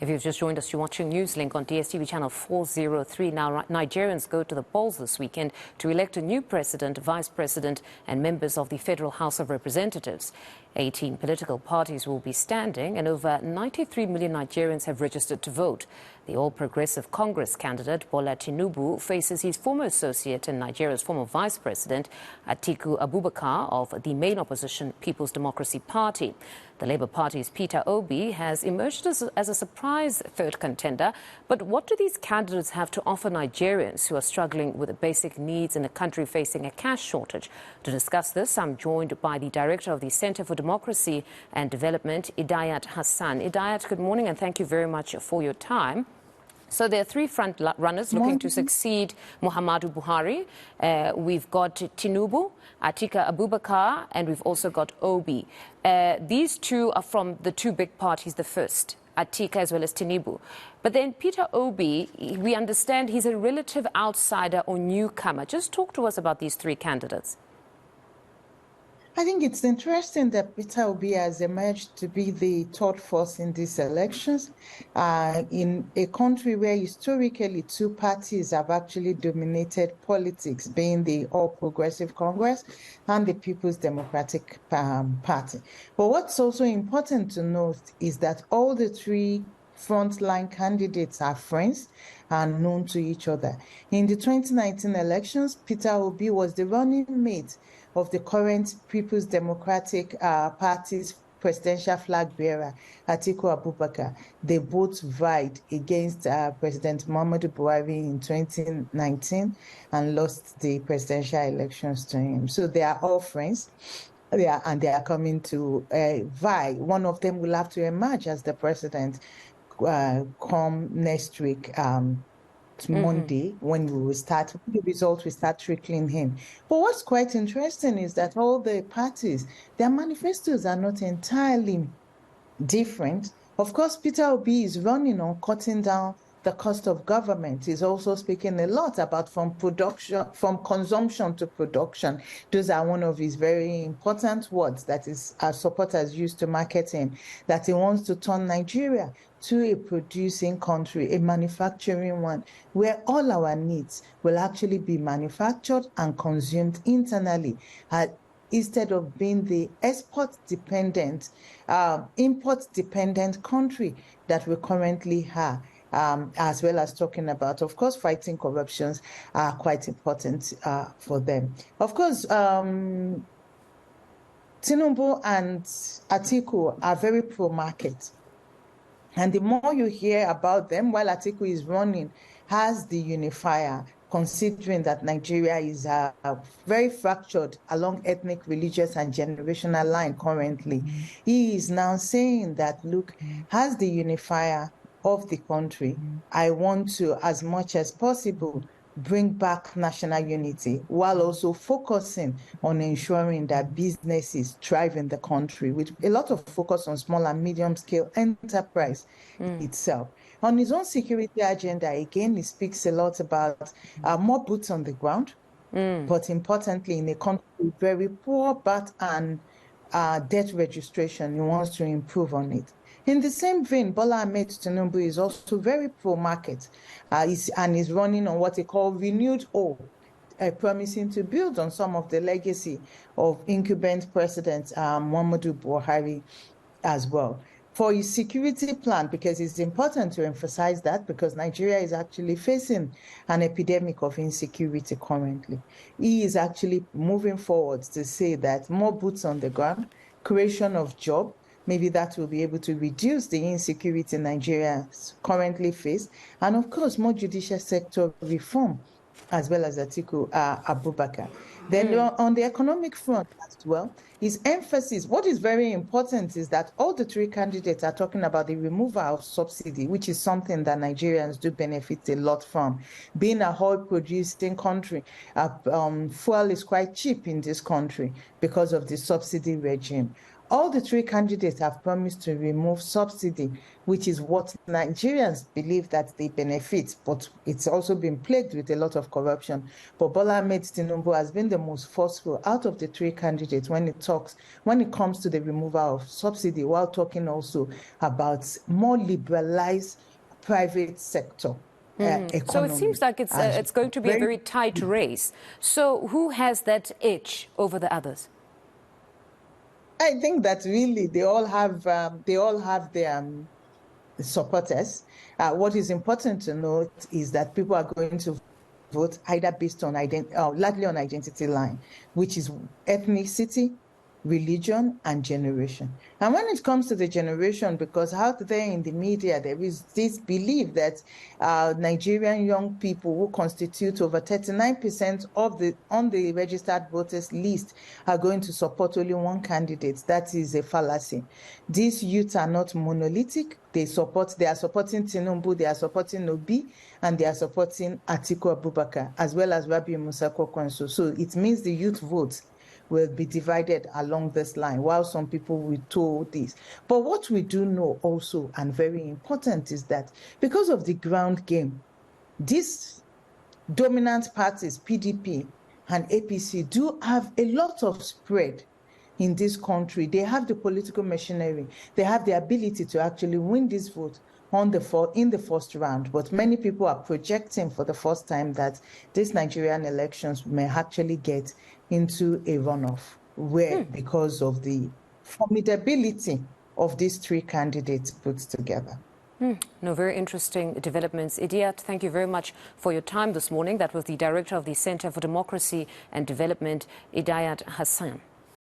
If you've just joined us, you're watching Newslink on DSTV channel 403. Now, Nigerians go to the polls this weekend to elect a new president, vice president, and members of the Federal House of Representatives. 18 political parties will be standing, and over 93 million Nigerians have registered to vote. The All Progressive Congress candidate, Bola Tinubu, faces his former associate and Nigeria's former vice president, Atiku Abubakar, of the main opposition People's Democracy Party. The Labour Party's Peter Obi has emerged as a surprise third contender. But what do these candidates have to offer Nigerians who are struggling with the basic needs in a country facing a cash shortage? To discuss this, I'm joined by the director of the Centre for Democracy and Development, Idayat Hassan. Idayat, good morning, and thank you very much for your time. So there are three front runners looking to succeed Muhammadu Buhari. We've got Tinubu, Atiku Abubakar, and we've also got Obi. These two are from the two big parties, the first, Atiku as well as Tinubu. But then Peter Obi, we understand he's a relative outsider or newcomer. Just talk to us about these three candidates. I think it's interesting that Peter Obi has emerged to be the third force in these elections in a country where historically two parties have actually dominated politics, being the All Progressive Congress and the People's Democratic Party. But what's also important to note is that all the three frontline candidates are friends and known to each other. In the 2019 elections, Peter Obi was the running mate of the current People's Democratic Party's presidential flag bearer, Atiku Abubakar. They both vied against President Muhammadu Buhari in 2019 and lost the presidential elections to him. So they are all friends. They are coming to vie. One of them will have to emerge as the president come next week, Monday, when we will start, the results will start trickling in. But what's quite interesting is that all the parties, their manifestos are not entirely different. Of course, Peter Obi is running on cutting down the cost of government. He's also speaking a lot about from consumption to production. Those are one of his very important words that his supporters use to market him, that he wants to turn Nigeria to a producing country, a manufacturing one, where all our needs will actually be manufactured and consumed internally, instead of being the export-dependent, import-dependent country that we currently have. As well as talking about, of course, fighting corruptions are quite important for them. Of course, Tinubu and Atiku are very pro-market. And the more you hear about them, while Atiku is running as the unifier, considering that Nigeria is very fractured along ethnic, religious, and generational line currently, he is now saying that, look, as the unifier of the country, I want to, as much as possible, bring back national unity while also focusing on ensuring that businesses thrive in the country, with a lot of focus on small and medium scale enterprise itself. On his own security agenda, again, he speaks a lot about more boots on the ground, but importantly, in a country with very poor birth and death registration, he wants to improve on it. In the same vein, Bola Tinubu is also very pro-market and is running on what he calls renewed hope, promising to build on some of the legacy of incumbent President Muhammadu Buhari as well. For his security plan, because it's important to emphasize that, because Nigeria is actually facing an epidemic of insecurity currently. He is actually moving forward to say that more boots on the ground, creation of jobs, maybe that will be able to reduce the insecurity Nigerians currently face. And of course, more judicial sector reform, as well as Atiku Abubakar. Then on the economic front as well, his emphasis, what is very important is that all the three candidates are talking about the removal of subsidy, which is something that Nigerians do benefit a lot from. Being a oil-producing country, fuel is quite cheap in this country because of the subsidy regime. All the three candidates have promised to remove subsidy, which is what Nigerians believe that they benefit, but it's also been plagued with a lot of corruption. But Bola Tinubu has been the most forceful out of the three candidates when it comes to the removal of subsidy, while talking also about more liberalized private sector. So it seems like it's going to be a very tight race. So who has that edge over the others? I think that really they all have their supporters. What is important to note is that people are going to vote either based on largely on identity line, which is ethnicity, religion, and generation. And when it comes to the generation, because out there in the media, there is this belief that Nigerian young people who constitute over 39% of on the registered voters list are going to support only one candidate. That is a fallacy. These youths are not monolithic. They are supporting Tinubu, they are supporting Obi, and they are supporting Atiku Abubakar, as well as Rabi Musa Kwankwaso. So it means the youth votes will be divided along this line, while some people will told this. But what we do know also, and very important, is that because of the ground game, these dominant parties, PDP and APC, do have a lot of spread in this country. They have the political machinery. They have the ability to actually win this vote in the first round. But many people are projecting for the first time that these Nigerian elections may actually get into a runoff, because of the formidability of these three candidates put together. No, very interesting developments. Idayat, thank you very much for your time this morning. That was the director of the Center for Democracy and Development, Idayat Hassan.